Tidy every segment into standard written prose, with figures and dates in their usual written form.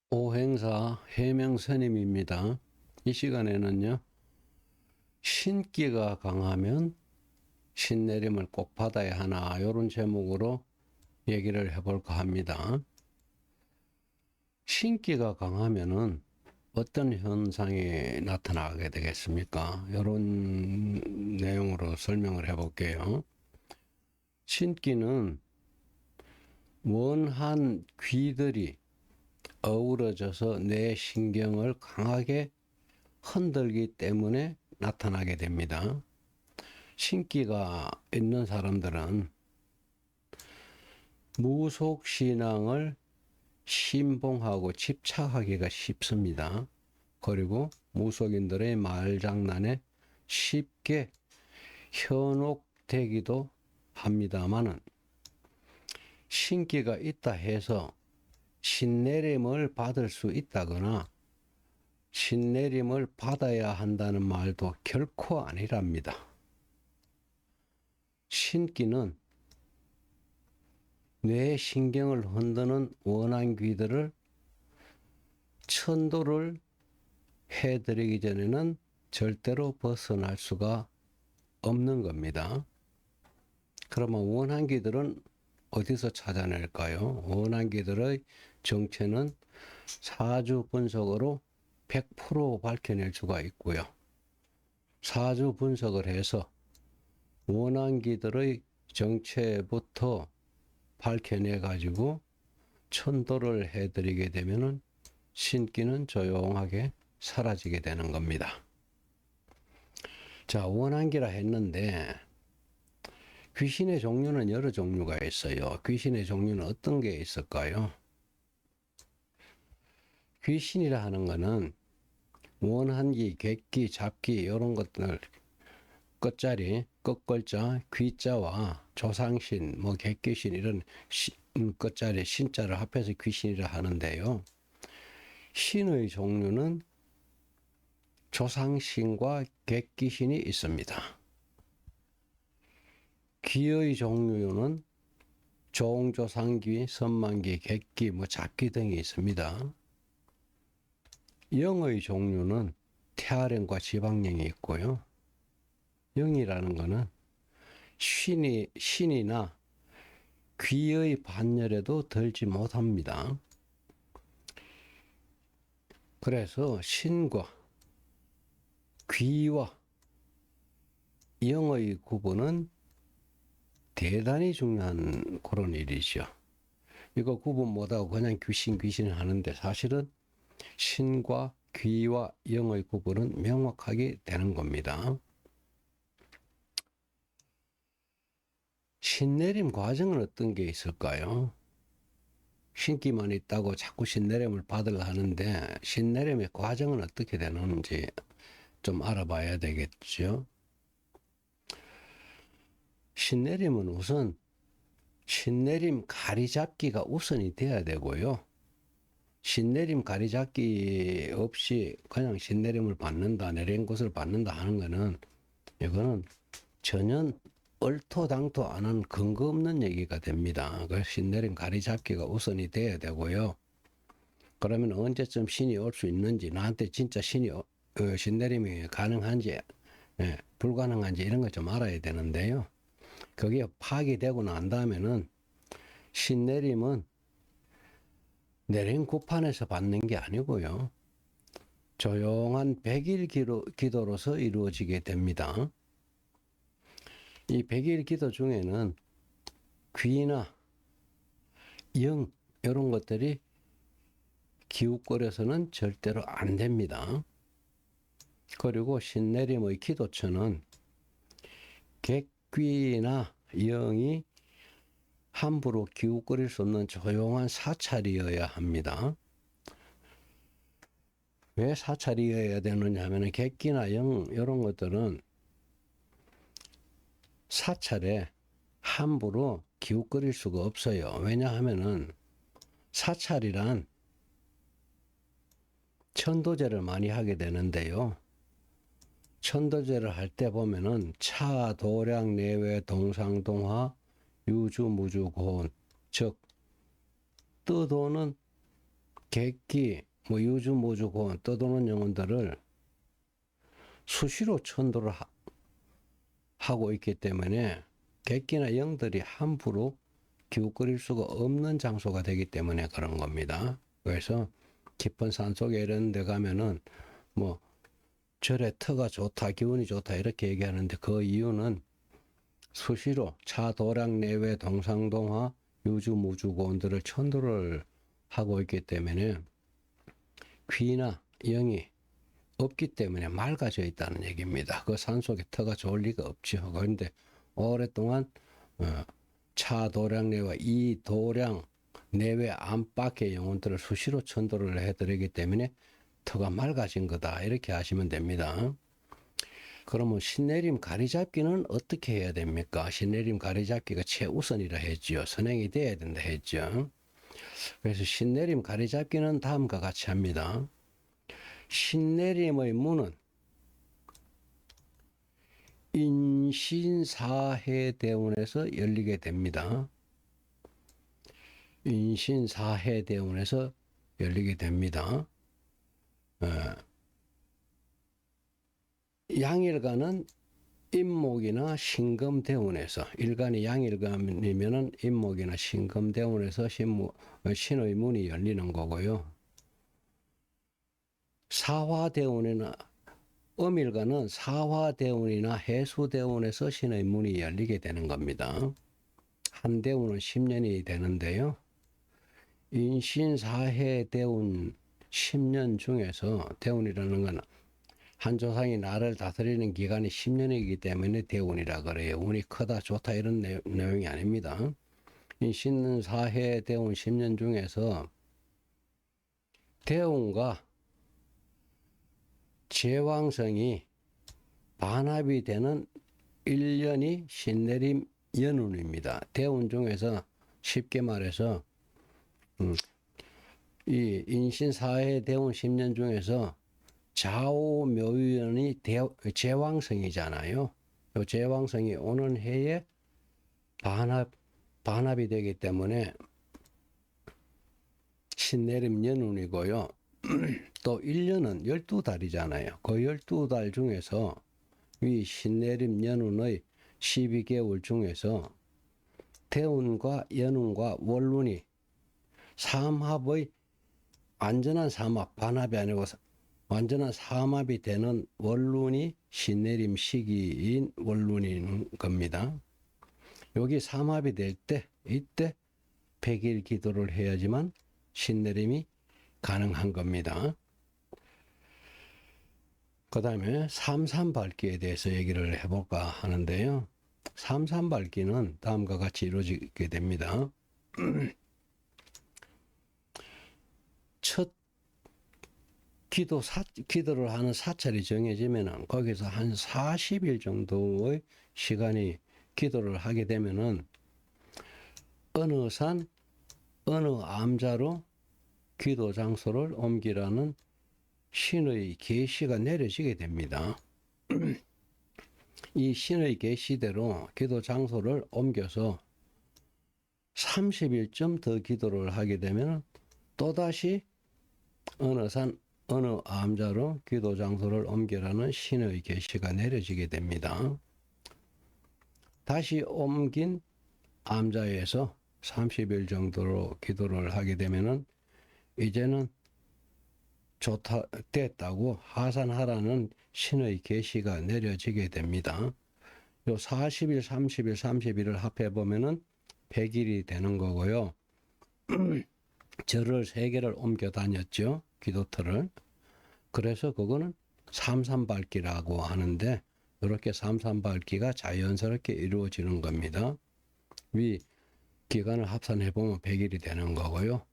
오행사 해명스님입니다. 이 시간에는요, 신기가 강하면 신내림을 꼭 받아야 하나, 이런 제목으로 얘기를 해볼까 합니다. 신기가 강하면은 어떤 현상이 나타나게 되겠습니까? 이런 내용으로 설명을 해볼게요. 신기는 원한 귀들이 어우러져서 뇌 신경을 강하게 흔들기 때문에 나타나게 됩니다. 신기가 있는 사람들은 무속신앙을 신봉하고 집착하기가 쉽습니다. 그리고 무속인들의 말장난에 쉽게 현혹되기도 합니다만은, 신기가 있다 해서 신내림을 받을 수 있다거나 신내림을 받아야 한다는 말도 결코 아니랍니다. 신기는 뇌 신경을 흔드는 원한귀들을 천도를 해드리기 전에는 절대로 벗어날 수가 없는 겁니다. 그러면 원한귀들은 어디서 찾아낼까요? 원한귀들의 정체는 사주 분석으로 100% 밝혀낼 수가 있고요. 사주 분석을 해서 원한귀들의 정체부터 밝혀내 가지고 천도를 해드리게 되면은 신기는 조용하게 사라지게 되는 겁니다. 자, 원한기라 했는데 귀신의 종류는 여러 종류가 있어요. 귀신의 종류는 어떤 게 있을까요? 귀신이라 하는 거는 원한기, 객기, 잡기 이런 것들 끝자리, 끝글자, 귀자와 조상신, 객귀신 이런 끝자리, 신자를 합해서 귀신이라 하는데요. 신의 종류는 조상신과 객귀신이 있습니다. 귀의 종류는 종조상귀, 선만귀, 객귀, 잡귀 등이 있습니다. 영의 종류는 태아령과 지방령이 있고요. 영이라는 것은 신이나 귀의 반열에도 들지 못합니다. 그래서 신과 귀와 영의 구분은 대단히 중요한 그런 일이죠. 이거 구분 못하고 그냥 귀신 하는데 사실은 신과 귀와 영의 구분은 명확하게 되는 겁니다. 신내림 과정은 어떤 게 있을까요? 신기만 있다고 자꾸 신내림을 받으려 하는데 신내림의 과정은 어떻게 되는지 좀 알아봐야 되겠죠. 신내림은 우선 신내림 가리잡기가 우선이 돼야 되고요. 신내림 가리잡기 없이 그냥 신내림을 받는다, 내린 것을 받는다 하는 거는 이거는 전혀 얼토당토 안 한 근거 없는 얘기가 됩니다. 그 신내림 가리잡기가 우선이 돼야 되고요. 그러면 언제쯤 신이 올 수 있는지, 나한테 진짜 신내림이 가능한지, 불가능한지 이런 거 좀 알아야 되는데요. 그게 파악되고 난 다음에는 신내림은 내린 구판에서 받는 게 아니고요. 조용한 백일 기도로서 이루어지게 됩니다. 이 백일 기도 중에는 귀나 영 이런 것들이 기웃거려서는 절대로 안 됩니다. 그리고 신내림의 기도처는 객귀나 영이 함부로 기웃거릴 수 없는 조용한 사찰이어야 합니다. 왜 사찰이어야 되느냐 하면 객귀나 영 이런 것들은 사찰에 함부로 기웃거릴 수가 없어요. 왜냐하면은 사찰이란 천도제를 많이 하게 되는데요. 천도제를 할 때 보면은 차, 도량, 내외, 동상동화, 유주, 무주, 고혼, 즉 뜨도는 객기, 뭐 유주, 무주, 고원 떠도는 영혼들을 수시로 천도를 하고 있기 때문에 객기나 영들이 함부로 기웃거릴 수가 없는 장소가 되기 때문에 그런 겁니다. 그래서 깊은 산속에 이런 데 가면은 뭐 절에 터가 좋다, 기운이 좋다 이렇게 얘기하는데 그 이유는 수시로 차도락 내외 동상동화 유주 무주 고원들을 천도를 하고 있기 때문에 귀나 영이 없기 때문에 맑아져 있다는 얘기입니다. 그 산속에 터가 좋을 리가 없죠. 그런데 오랫동안 차도량 내와 이 도량 내외 안팎의 영혼들을 수시로 천도를 해드리기 때문에 터가 맑아진 거다 이렇게 하시면 됩니다. 그러면 신내림 가리잡기는 어떻게 해야 됩니까? 신내림 가리잡기가 최우선이라 했죠. 선행이 돼야 된다 했죠. 그래서 신내림 가리잡기는 다음과 같이 합니다. 신내림의 문은 인신사해대운에서 열리게 됩니다. 인신사해대운에서 열리게 됩니다. 양일간은 임목이나 신금대운에서, 일간이 양일간이면은 임목이나 신금대운에서 신의 문이 열리는 거고요. 사화대운이나 음일간은 사화대운이나 해수대운에서 신의 문이 열리게 되는 겁니다. 한 대운은 10년이 되는데요. 인신사해대운 10년 중에서 대운이라는 건 한 조상이 나를 다스리는 기간이 10년이기 때문에 대운이라 그래요. 운이 크다 좋다 이런 내용이 아닙니다. 인신사해대운 10년 중에서 대운과 제왕성이 반합이 되는 1년이 신내림 연운입니다. 대운 중에서 쉽게 말해서 이 인신사해 대운 10년 중에서 좌우묘연이 제왕성이잖아요. 이 제왕성이 오는 해에 반합이 되기 때문에 신내림 연운이고요. 또 1년은 12달이잖아요. 그 12달 중에서 이 신내림 연운의 12개월 중에서 대운과 연운과 월운이 삼합의 완전한 삼합, 반합이 아니고 완전한 삼합이 되는 월운이 신내림 시기인 월운인 겁니다. 여기 삼합이 될 때, 이때 100일 기도를 해야지만 신내림이 가능한 겁니다. 그 다음에 삼삼밟기에 대해서 얘기를 해볼까 하는데요. 삼삼밟기는 다음과 같이 이루어지게 됩니다. 첫 기도를 하는 사찰이 정해지면은 거기서 한 40일 정도의 시간이 기도를 하게 되면은 어느 산, 어느 암자로 기도 장소를 옮기라는 신의 계시가 내려지게 됩니다. 이 신의 계시대로 기도 장소를 옮겨서 30일쯤 더 기도를 하게 되면 또다시 어느 산, 어느 암자로 기도 장소를 옮기라는 신의 계시가 내려지게 됩니다. 다시 옮긴 암자에서 30일 정도로 기도를 하게 되면은 이제는 좋다 됐다고 하산하라는 신의 계시가 내려지게 됩니다. 요 40일, 30일, 30일을 합해 보면은 100일이 되는 거고요. 절을 3개를 옮겨 다녔죠. 기도터를. 그래서 그거는 삼삼밟기라고 하는데 이렇게 삼삼밟기가 자연스럽게 이루어지는 겁니다. 위 기간을 합산해 보면 100일이 되는 거고요.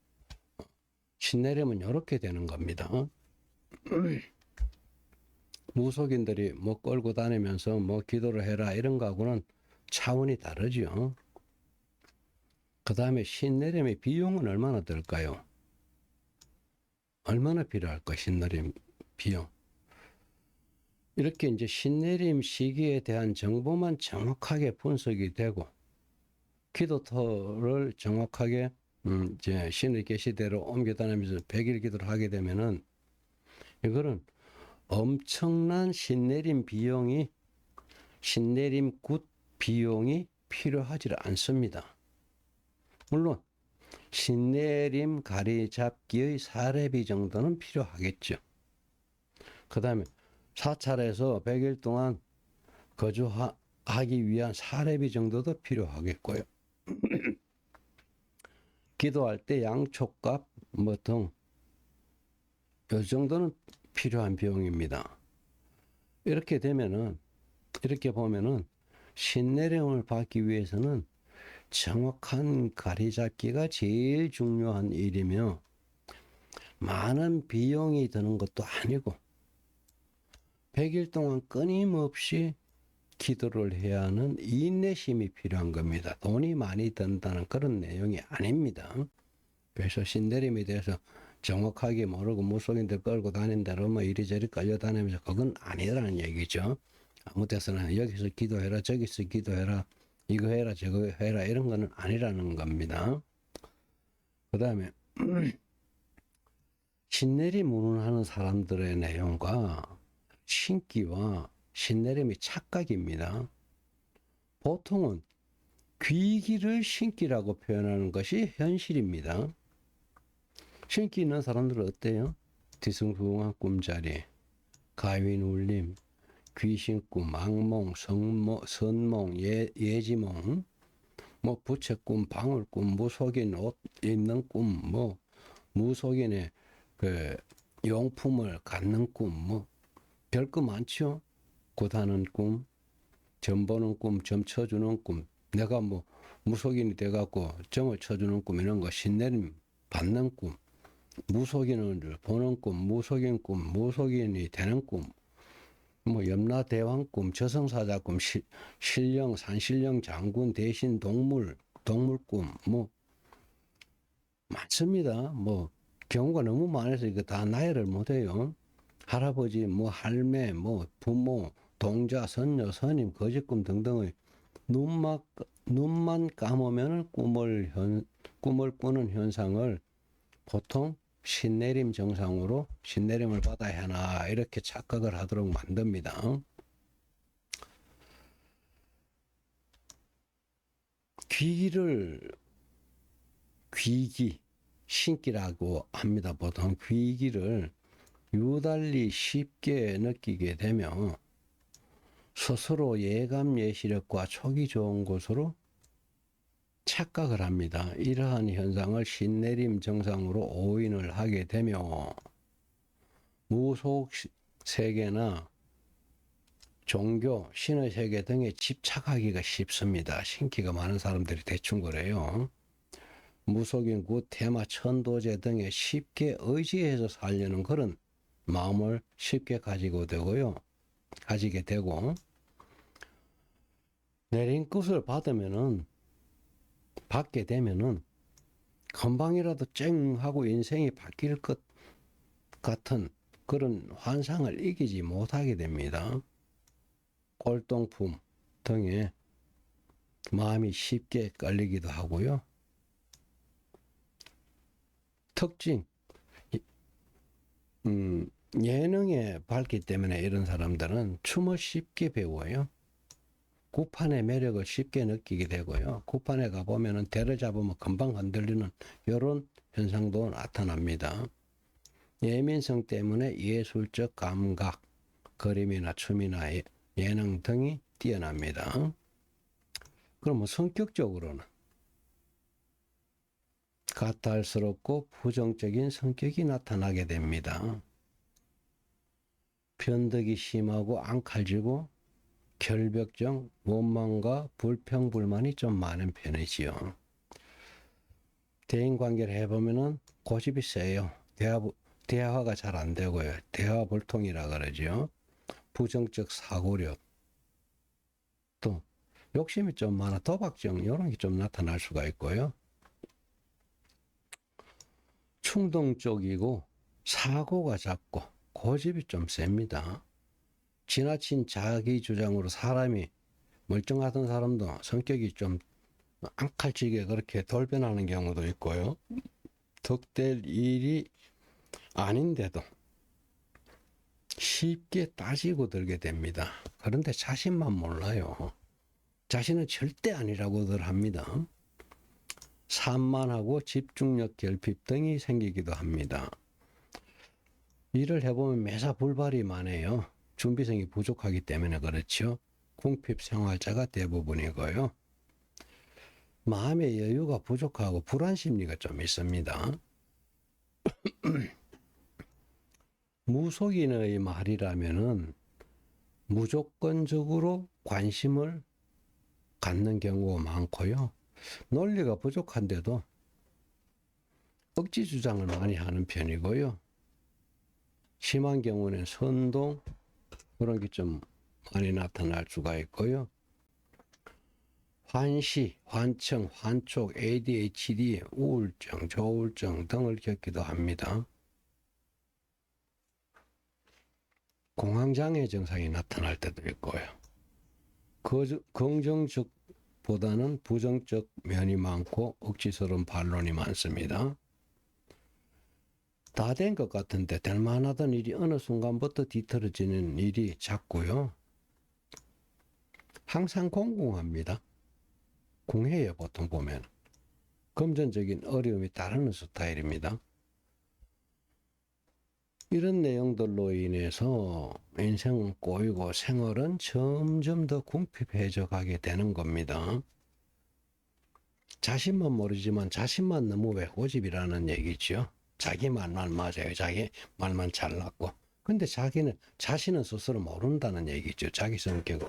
신내림은 이렇게 되는 겁니다. 무속인들이 뭐 끌고 다니면서 뭐 기도를 해라 이런 거하고는 차원이 다르죠. 그 다음에 신내림의 비용은 얼마나 들까요? 얼마나 필요할까, 신내림 비용? 이렇게 이제 신내림 시기에 대한 정보만 정확하게 분석이 되고 기도터를 정확하게 이제 신의 계시대로 옮겨 다니면서 100일 기도를 하게 되면은 이거는 엄청난 신내림 굿 비용이 필요하지 않습니다. 물론 신내림 가리잡기의 사례비 정도는 필요하겠죠. 그 다음에 사찰에서 100일 동안 거주하기 위한 사례비 정도도 필요하겠고요. 기도할 때 양초값 뭐 등 이 정도는 필요한 비용입니다. 이렇게 보면은 신내림을 받기 위해서는 정확한 가리잡기가 제일 중요한 일이며 많은 비용이 드는 것도 아니고 100일 동안 끊임없이 기도를 해야 하는 인내심이 필요한 겁니다. 돈이 많이 든다는 그런 내용이 아닙니다. 그래서 신내림에 대해서 정확하게 모르고 무속인들 끌고 다닌다로 뭐 이리저리 끌려다니면서 그건 아니라는 얘기죠. 아무 데서나 여기서 기도해라 저기서 기도해라 이거 해라 저거 해라 이런 거는 아니라는 겁니다. 그 다음에 신내림 운운하는 사람들의 내용과 신기와 신내림이 착각입니다. 보통은 귀기를 신기라고 표현하는 것이 현실입니다. 신기 있는 사람들은 어때요? 뒤숭숭한 꿈자리, 가윈 울림, 귀신꿈, 악몽, 선몽, 예지몽, 뭐 부채꿈, 방울꿈, 무속인 옷 입는 꿈, 뭐 무속인의 그 용품을 갖는 꿈, 뭐 별거 많죠. 굿하는 꿈, 점 보는 꿈, 점 쳐주는 꿈, 내가 뭐 무속인이 돼갖고 점을 쳐주는 꿈 이런 거 신내림 받는 꿈, 무속인을 보는 꿈, 무속인 꿈, 무속인이 되는 꿈, 뭐 염라대왕 꿈, 저승사자 꿈, 신령, 산신령 장군 대신 동물 꿈, 뭐 많습니다. 뭐 경우가 너무 많아서 이거 다 나열을 못해요. 할아버지, 뭐 할매, 뭐 부모, 동자, 선녀, 선임, 거짓꿈 등등의 눈만 감으면 꿈을 꾸는 현상을 보통 신내림 정상으로 신내림을 받아야 하나 이렇게 착각을 하도록 만듭니다. 귀기, 신기라고 합니다. 보통 귀기를 유달리 쉽게 느끼게 되며 스스로 예감 예시력과 촉이 좋은 것으로 착각을 합니다. 이러한 현상을 신내림 정상으로 오인을 하게 되며 무속 세계나 종교, 신의 세계 등에 집착하기가 쉽습니다. 신기가 많은 사람들이 대충 그래요. 무속인 굿, 테마, 천도제 등에 쉽게 의지해서 살려는 그런 마음을 쉽게 가지게 되고 내린 끝을 받게 되면은 금방이라도 쨍 하고 인생이 바뀔 것 같은 그런 환상을 이기지 못하게 됩니다. 골동품 등에 마음이 쉽게 끌리기도 하고요. 특징, 예능에 밝기 때문에 이런 사람들은 춤을 쉽게 배워요. 구판의 매력을 쉽게 느끼게 되고요. 구판에 가보면 대를 잡으면 금방 흔들리는 이런 현상도 나타납니다. 예민성 때문에 예술적 감각, 그림이나 춤이나 예능 등이 뛰어납니다. 그러면 성격적으로는 가탈스럽고 부정적인 성격이 나타나게 됩니다. 변덕이 심하고 앙칼지고 결벽증, 원망과 불평불만이 좀 많은 편이지요. 대인관계를 해보면은 고집이 세요. 대화가 잘 안 되고요. 대화불통이라 그러죠. 부정적 사고력, 또 욕심이 좀 많아 도박증 이런 게 좀 나타날 수가 있고요. 충동적이고 사고가 잦고 고집이 좀 셉니다. 지나친 자기 주장으로 사람이 멀쩡하던 사람도 성격이 좀 앙칼지게 그렇게 돌변하는 경우도 있고요. 덕될 일이 아닌데도 쉽게 따지고 들게 됩니다. 그런데 자신만 몰라요. 자신은 절대 아니라고들 합니다. 산만하고 집중력 결핍 등이 생기기도 합니다. 일을 해보면 매사불발이 많아요. 준비성이 부족하기 때문에 그렇죠. 궁핍 생활자가 대부분이고요. 마음의 여유가 부족하고 불안 심리가 좀 있습니다. 무속인의 말이라면은 무조건적으로 관심을 갖는 경우가 많고요. 논리가 부족한데도 억지 주장을 많이 하는 편이고요. 심한 경우는 선동 그런 게 좀 많이 나타날 수가 있고요. 환시, 환청, 환촉, ADHD, 우울증, 조울증 등을 겪기도 합니다. 공황장애 증상이 나타날 때도 있고요. 긍정적보다는 부정적 면이 많고 억지스러운 반론이 많습니다. 다 된 것 같은데 될 만하던 일이 어느 순간부터 뒤틀어지는 일이 잦고요. 항상 공공합니다. 공해요, 보통 보면. 금전적인 어려움이 따르는 스타일입니다. 이런 내용들로 인해서 인생은 꼬이고 생활은 점점 더 궁핍해져 가게 되는 겁니다. 자신만 모르지만 자신만 너무 왜 고집이라는 얘기죠. 자기 말만 맞아요. 자기 말만 잘났고. 근데 자신은 스스로 모른다는 얘기죠. 자기 성격을.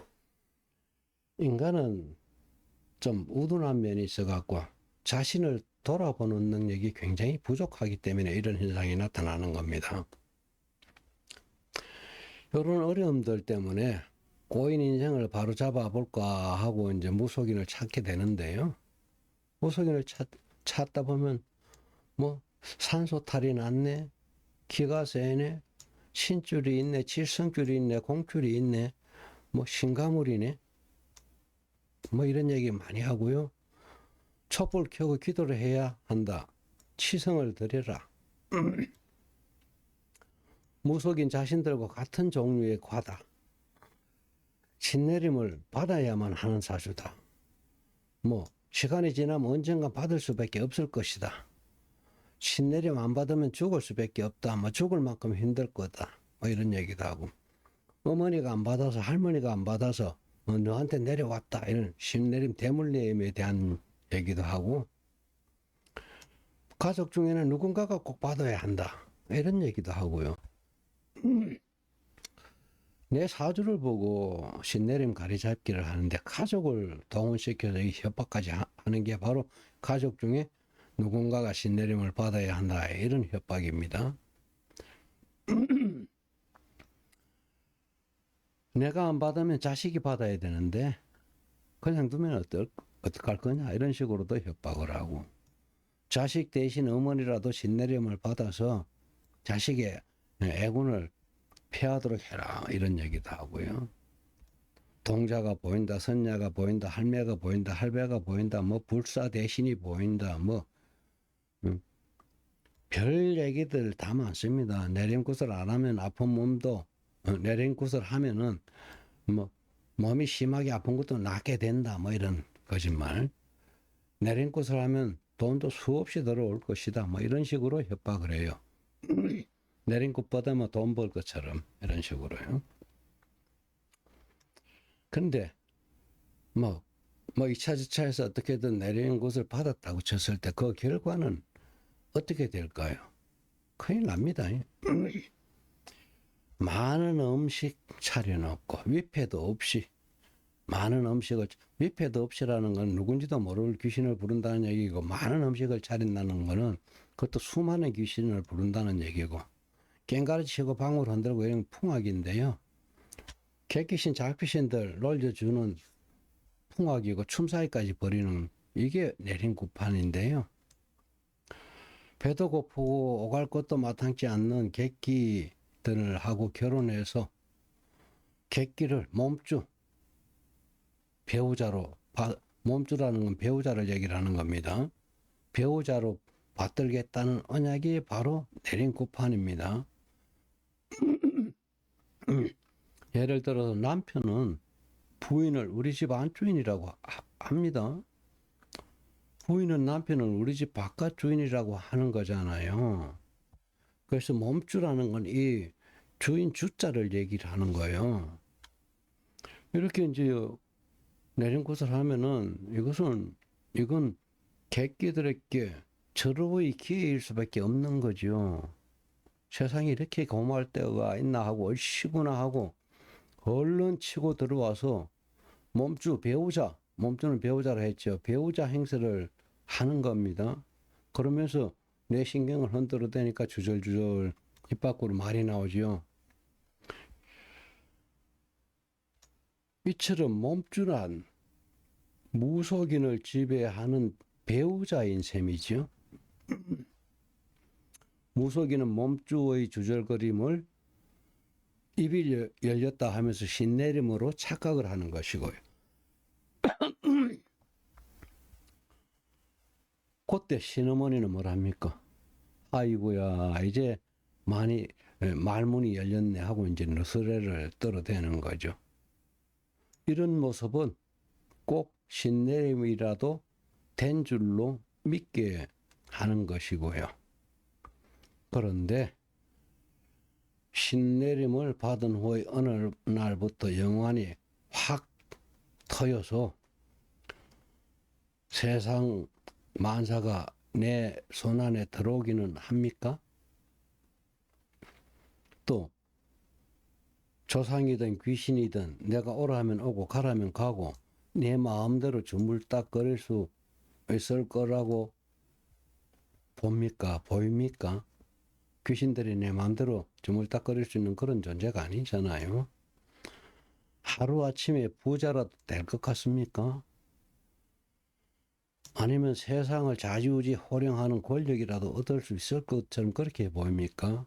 인간은 좀 우둔한 면이 있어갖고 자신을 돌아보는 능력이 굉장히 부족하기 때문에 이런 현상이 나타나는 겁니다. 이런 어려움들 때문에 고인 인생을 바로 잡아볼까 하고 이제 무속인을 찾게 되는데요. 무속인을 찾다 보면 뭐 산소탈이 났네, 기가 세네, 신줄이 있네, 칠성줄이 있네, 공줄이 있네, 뭐 신가물이네, 뭐 이런 얘기 많이 하고요. 촛불 켜고 기도를 해야 한다. 치성을 드려라. 무속인 자신들과 같은 종류의 과다. 신내림을 받아야만 하는 사주다. 뭐 시간이 지나면 언젠가 받을 수밖에 없을 것이다. 신내림 안 받으면 죽을 수밖에 없다. 뭐 죽을 만큼 힘들 거다. 뭐 이런 얘기도 하고. 어머니가 안 받아서 할머니가 안 받아서 너한테 내려왔다. 이런 신내림 대물림에 대한 얘기도 하고. 가족 중에는 누군가가 꼭 받아야 한다. 이런 얘기도 하고요. 내 사주를 보고 신내림 가리잡기를 하는데 가족을 동원시켜서 이 협박까지 하는 게 바로 가족 중에 누군가가 신내림을 받아야 한다. 이런 협박입니다. 내가 안 받으면 자식이 받아야 되는데 그냥 두면 어떡할 거냐 이런 식으로도 협박을 하고 자식 대신 어머니라도 신내림을 받아서 자식의 애군을 피하도록 해라 이런 얘기도 하고요. 동자가 보인다, 선녀가 보인다, 할매가 보인다, 할배가 보인다, 뭐 불사 대신이 보인다, 뭐 별 얘기들 다 많습니다. 내림굿을 안 하면 아픈 몸도 내림굿을 하면은 뭐 몸이 심하게 아픈 것도 낫게 된다, 뭐 이런 거짓말. 내림굿을 하면 돈도 수없이 들어올 것이다, 뭐 이런 식으로 협박을 해요. 내림굿 받으면 돈 벌 것처럼 이런 식으로요. 근데 뭐 2차, 주차에서 어떻게든 내림굿을 받았다고 쳤을 때 그 결과는 어떻게 될까요? 큰일 납니다. 많은 음식 차려놓고 위패도 없이 많은 음식을 위패도 없이라는 건 누군지도 모를 귀신을 부른다는 얘기고 많은 음식을 차린다는 거는 그것도 수많은 귀신을 부른다는 얘기고 깽가리 치고 방울 흔들고 이런 풍악인데요. 객귀신 잡귀신들 놀려주는 풍악이고 춤사위까지 벌이는 이게 내림굿판인데요. 배도 고프고 오갈 것도 마땅치 않는 객기들을 하고 결혼해서 객기를 몸주 배우자로 몸주라는 건 배우자를 얘기를 하는 겁니다. 배우자로 받들겠다는 언약이 바로 내린 구판입니다. 예를 들어서 남편은 부인을 우리 집 안주인이라고 합니다. 부인은 남편을 우리 집 바깥 주인이라고 하는 거잖아요. 그래서 몸주라는 건 이 주인 주자를 얘기를 하는 거예요. 이렇게 이제 내린 것을 하면은 이건 객기들에게 절호의 기회일 수밖에 없는 거죠. 세상에 이렇게 고마울 때가 있나 하고 얼씨구나 하고 얼른 치고 들어와서 몸주는 배우자라 했죠. 배우자 행세를 하는 겁니다. 그러면서 내 신경을 흔들어 대니까 주절주절 입 밖으로 말이 나오지요. 이처럼 몸주란 무속인을 지배하는 배우자인 셈이죠. 무속인은 몸주의 주절거림을 입이 열렸다 하면서 신내림으로 착각을 하는 것이고요. 그때 신어머니는 뭐랍니까? 아이고야 이제 많이 말문이 열렸네 하고 이제 너스레를 떨어대는 거죠. 이런 모습은 꼭 신내림이라도 된 줄로 믿게 하는 것이고요. 그런데 신내림을 받은 후에 어느 날부터 영환이 확 터여서 세상 만사가 내 손안에 들어오기는 합니까? 또 조상이든 귀신이든 내가 오라면 오고 가라면 가고 내 마음대로 주물딱거릴 수 있을 거라고 보입니까? 귀신들이 내 마음대로 주물딱거릴 수 있는 그런 존재가 아니잖아요. 하루아침에 부자라도 될 것 같습니까? 아니면 세상을 좌지우지 호령하는 권력이라도 얻을 수 있을 것처럼 그렇게 보입니까?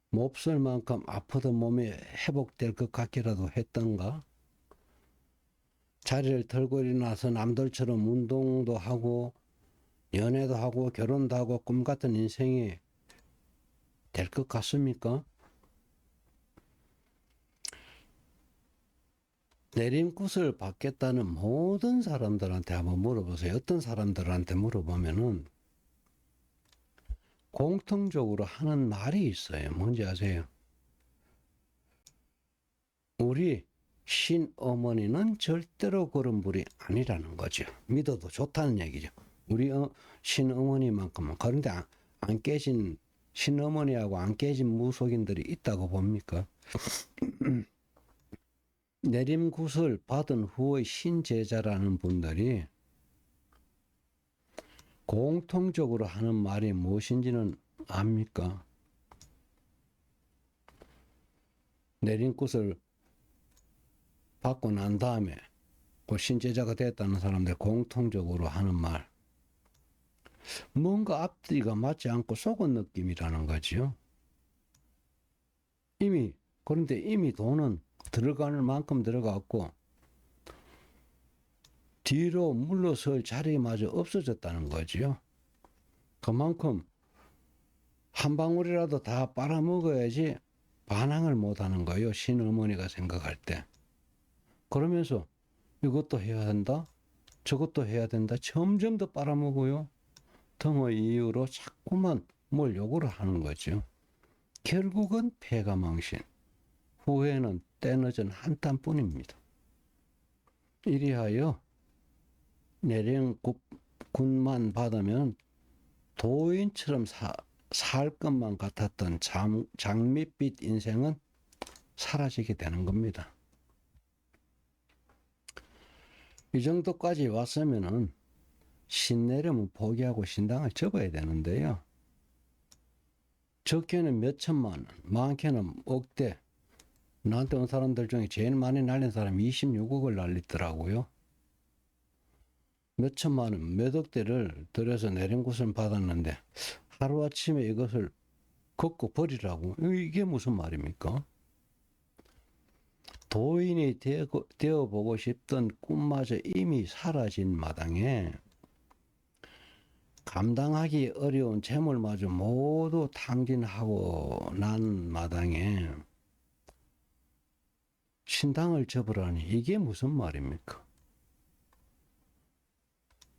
몹쓸 만큼 아프던 몸이 회복될 것 같기라도 했던가? 자리를 털고 일어나서 남들처럼 운동도 하고 연애도 하고 결혼도 하고 꿈 같은 인생이 될 것 같습니까? 내림굿을 받겠다는 모든 사람들한테 한번 물어보세요. 어떤 사람들한테 물어보면은 공통적으로 하는 말이 있어요. 뭔지 아세요? 우리 신어머니는 절대로 그런 분이 아니라는 거죠. 믿어도 좋다는 얘기죠. 우리 신어머니만큼은. 그런데 안 깨진 신어머니하고 안 깨진 무속인들이 있다고 봅니까? 내림굿을 받은 후의 신제자라는 분들이 공통적으로 하는 말이 무엇인지는 압니까? 내림굿을 받고 난 다음에 그 신제자가 됐다는 사람들 공통적으로 하는 말, 뭔가 앞뒤가 맞지 않고 속은 느낌이라는 거죠. 그런데 이미 돈은 들어가는 만큼 들어갔고 뒤로 물러설 자리마저 없어졌다는 거지요. 그만큼 한 방울이라도 다 빨아먹어야지 반항을 못하는 거예요. 신어머니가 생각할 때. 그러면서 이것도 해야 한다, 저것도 해야 된다, 점점 더 빨아먹어요. 등의 이유로 자꾸만 뭘 요구를 하는 거죠. 결국은 패가망신, 후회는 때늦은 한탄뿐입니다. 이리하여 내림굿만 받으면 도인처럼 살 것만 같았던 장밋빛 인생은 사라지게 되는 겁니다. 이 정도까지 왔으면은 신내림은 포기하고 신당을 접어야 되는데요. 적게는 몇 천만 원, 많게는 억대. 나한테 온 사람들 중에 제일 많이 날린 사람이 26억을 날리더라고요. 몇 천만 원, 몇 억대를 들여서 내림굿을 받았는데 하루아침에 이것을 걷고 버리라고. 이게 무슨 말입니까? 도인이 되어보고 싶던 꿈마저 이미 사라진 마당에 감당하기 어려운 재물마저 모두 탕진하고 난 마당에 신당을 접으라니 이게 무슨 말입니까?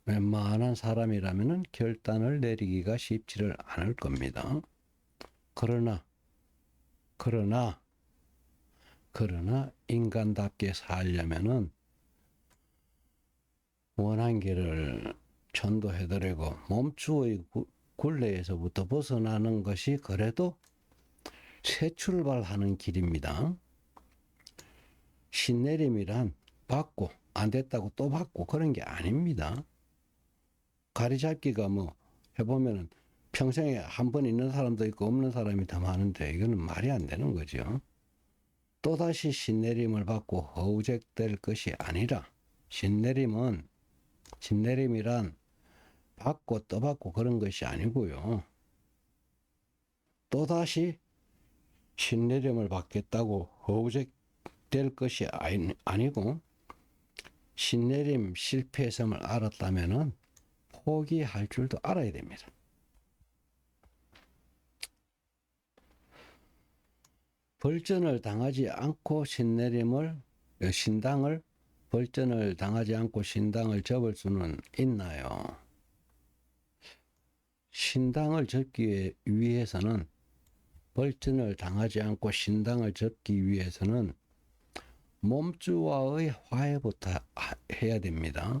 웬만한 사람이라면 결단을 내리기가 쉽지를 않을 겁니다. 그러나 인간답게 살려면은 원한계를 전도해드리고 몸주의 굴레에서부터 벗어나는 것이 그래도 새 출발하는 길입니다. 신내림이란 받고 안 됐다고 또 받고 그런 게 아닙니다. 가리잡기가 뭐 해보면은 평생에 한 번 있는 사람도 있고 없는 사람이 더 많은데 이거는 말이 안 되는 거죠. 또다시 신내림을 받고 허우적될 것이 아니라 신내림이란 받고 떠받고 그런 것이 아니고요. 또다시 신내림을 받겠다고 허우적될 것이 아니고 신내림 실패성을 알았다면은 포기할 줄도 알아야 됩니다. 벌전을 당하지 않고 벌전을 당하지 않고 신당을 접을 수는 있나요? 신당을 접기 위해서는 벌전을 당하지 않고 신당을 접기 위해서는 몸주와의 화해부터 해야 됩니다.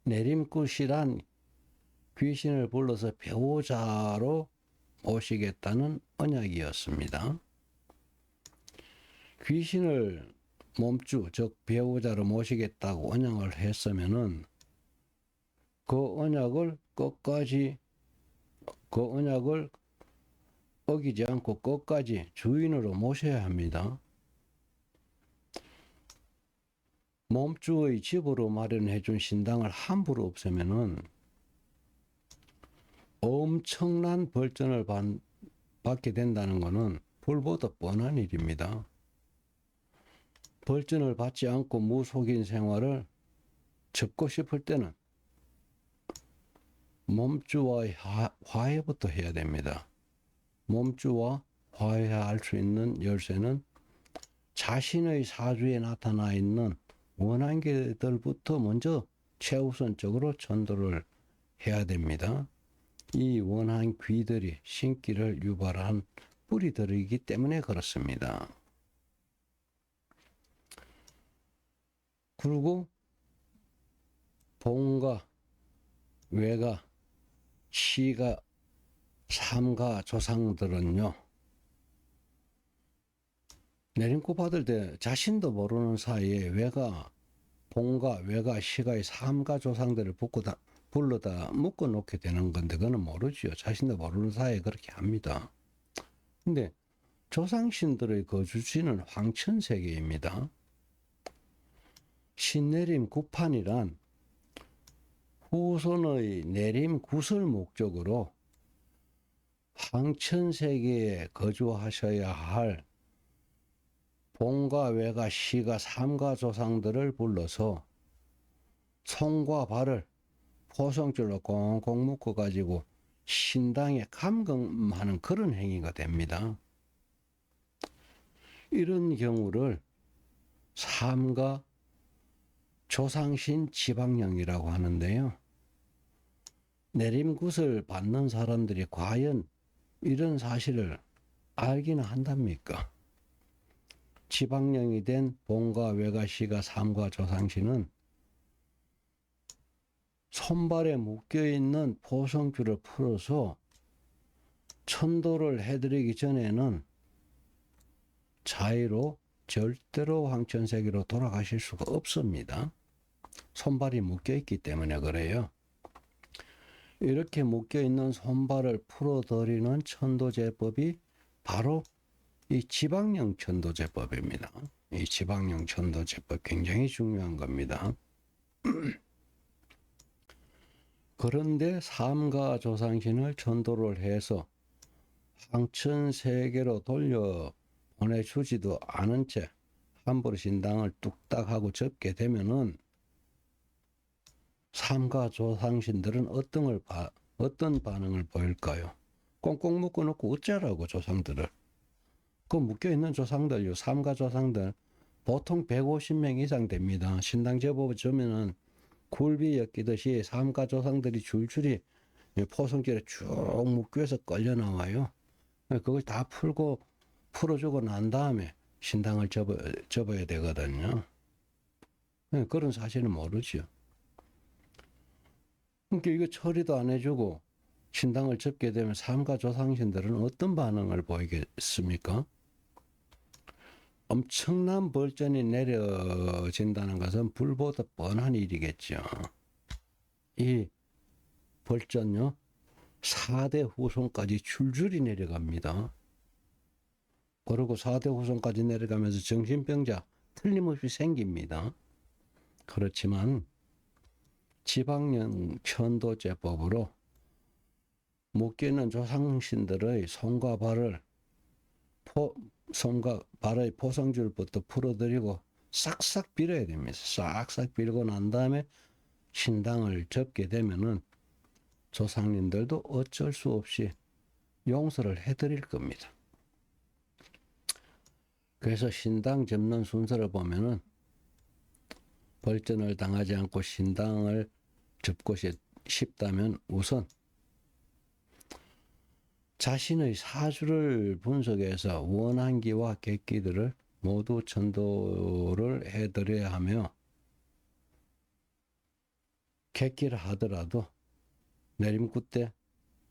내림굿이란 귀신을 불러서 배우자로 모시겠다는 언약이었습니다. 귀신을 몸주, 즉 배우자로 모시겠다고 언약을 했으면은 그 언약을 어기지 않고 끝까지 주인으로 모셔야 합니다. 몸주의 집으로 마련해 준 신당을 함부로 없애면은 엄청난 벌전을 받게 된다는 것은 불보듯 뻔한 일입니다. 벌전을 받지 않고 무속인 생활을 접고 싶을 때는 몸주와의 화해부터 해야 됩니다. 몸주와 화해할 수 있는 열쇠는 자신의 사주에 나타나 있는 원한계들부터 먼저 최우선적으로 전도를 해야 됩니다. 이 원한 귀들이 신기를 유발한 뿌리들이기 때문에 그렇습니다. 그리고 봉가, 외가, 시가, 삼가 조상들은요, 내림굿 받을 때 자신도 모르는 사이에 봉가, 외가, 시가의 삼가 조상들을 불러다 묶어놓게 되는 건데 그거는 모르지요. 자신도 모르는 사이에 그렇게 합니다. 근데 조상신들의 거주지는 황천세계입니다. 신내림 굿판이란 후손의 내림 굿을 목적으로 황천세계에 거주하셔야 할 봉가, 외가, 시가, 삼가 조상들을 불러서 손과 발을 포성줄로 꽁꽁 묶어가지고 신당에 감금하는 그런 행위가 됩니다. 이런 경우를 삼가 조상신 지방령이라고 하는데요. 내림굿을 받는 사람들이 과연 이런 사실을 알기는 한답니까? 지방령이 된 봉가, 외가, 시가, 삼가 조상신은 손발에 묶여있는 포성줄을 풀어서 천도를 해드리기 전에는 자의로 절대로 황천세계로 돌아가실 수가 없습니다. 손발이 묶여있기 때문에 그래요. 이렇게 묶여있는 손발을 풀어드리는 천도제법이 바로 이 지방령 천도제법입니다. 이 지방령 천도제법 굉장히 중요한 겁니다. 그런데 삼가 조상신을 천도를 해서 황천세계로 돌려 보내주지도 않은 채 함부로 신당을 뚝딱 하고 접게 되면은 삼가 조상신들은 어떤 반응을 보일까요? 꽁꽁 묶어놓고 어쩌라고 조상들을. 그 묶여있는 조상들요, 삼가 조상들 보통 150명 이상 됩니다. 신당 접어주면은 굴비 엮이듯이 삼가 조상들이 줄줄이 포성길에 쭉 묶여서 끌려 나와요. 그걸 다 풀어주고 난 다음에 신당을 접어야 되거든요. 그런 사실은 모르죠. 그러니까 이거 처리도 안 해주고 신당을 접게 되면 삼가 조상신들은 어떤 반응을 보이겠습니까? 엄청난 벌전이 내려진다는 것은 불보듯 뻔한 일이겠죠. 이 벌전요, 4대 후손까지 줄줄이 내려갑니다. 그리고 4대 후손까지 내려가면서 정신병자 틀림없이 생깁니다. 그렇지만 지방령 천도제법으로 묶여있는 조상신들의 손과 발을 손과 발의 포성줄부터 풀어드리고 싹싹 빌어야 됩니다. 싹싹 빌고 난 다음에 신당을 접게 되면은 조상님들도 어쩔 수 없이 용서를 해드릴 겁니다. 그래서 신당 접는 순서를 보면은 벌전을 당하지 않고 신당을 접고 싶다면 우선 자신의 사주를 분석해서 원한기와 객기들을 모두 천도를 해드려야 하며, 객기를 하더라도 내림구 때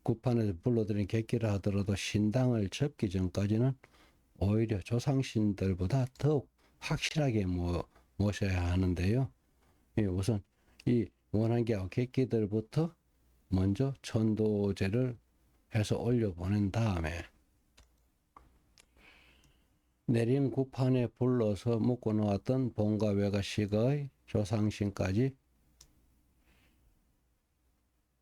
구판에서 불러들인 객기를 하더라도 신당을 접기 전까지는 오히려 조상신들보다 더욱 확실하게 모셔야 하는데요. 우선 이 원한기와 객기들부터 먼저 천도제를 해서 올려보낸 다음에 내린 구판에 불러서 묶어 놓았던 본과 외가 식의 조상신까지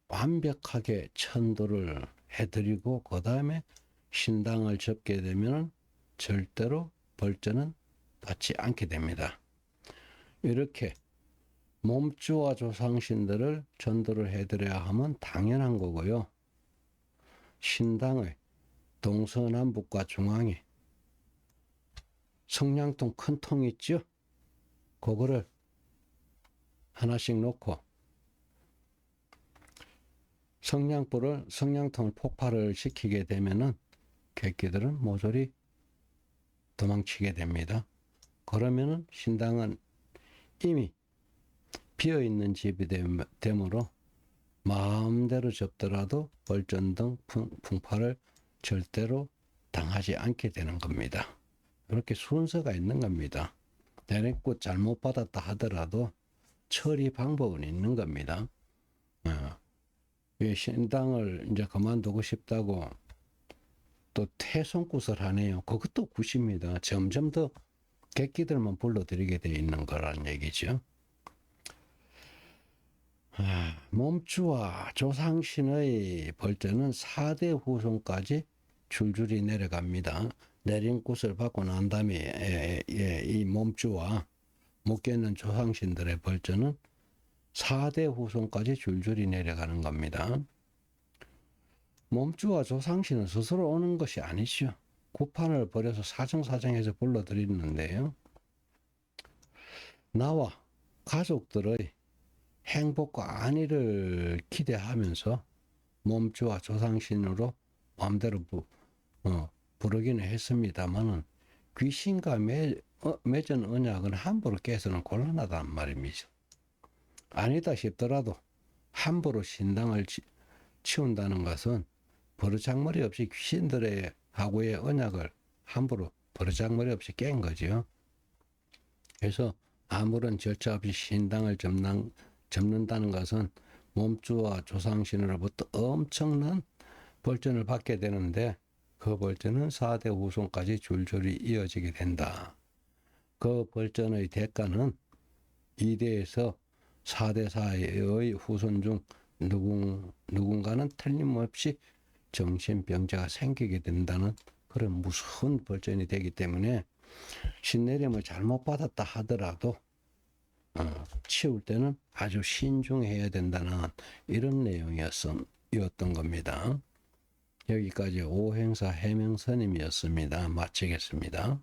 완벽하게 천도를 해드리고 그 다음에 신당을 접게 되면 절대로 벌전은 받지 않게 됩니다. 이렇게 몸주와 조상신들을 전도를 해드려야 하면 당연한 거고요. 신당의 동서남북과 중앙에 성냥통 큰 통 있죠? 그거를 하나씩 놓고 성냥통을 폭발을 시키게 되면은 객기들은 모조리 도망치게 됩니다. 그러면은 신당은 이미 비어있는 집이 되므로 마음대로 접더라도 벌전 등 풍파를 절대로 당하지 않게 되는 겁니다. 이렇게 순서가 있는 겁니다. 내리꽃 잘못 받았다 하더라도 처리 방법은 있는 겁니다. 신당을 이제 그만두고 싶다고 또 퇴손굿을 하네요. 그것도 굿입니다. 점점 더 객기들만 불러들이게 돼 있는 거란 얘기죠. 몸주와 조상신의 벌전은 4대 후손까지 줄줄이 내려갑니다. 내린 굿을 받고 난 다음에 이 몸주와 묶여있는 조상신들의 벌전은 4대 후손까지 줄줄이 내려가는 겁니다. 몸주와 조상신은 스스로 오는 것이 아니죠. 구판을 벌여서 사정사정해서 불러들이는데요. 나와 가족들의 행복과 안위를 기대하면서 몸주와 조상신으로 마음대로 부르기는 했습니다만은 귀신과 맺은 언약은 함부로 깨서는 곤란하단 말입니다. 아니다 싶더라도 함부로 신당을 치운다는 것은 버르장머리 없이 귀신들의 하고의 언약을 함부로 버르장머리 없이 깬 거죠. 그래서 아무런 절차 없이 신당을 접는다는 것은 몸주와 조상신으로부터 엄청난 벌전을 받게 되는데 그 벌전은 4대 후손까지 줄줄이 이어지게 된다. 그 벌전의 대가는 2대에서 4대 사이의 후손 중 누군가는 틀림없이 정신병자가 생기게 된다는 그런 무서운 벌전이 되기 때문에 신내림을 잘못 받았다 하더라도 치울 때는 아주 신중해야 된다는 이런 내용이었던 겁니다. 여기까지 오행사 해명선임이었습니다. 마치겠습니다.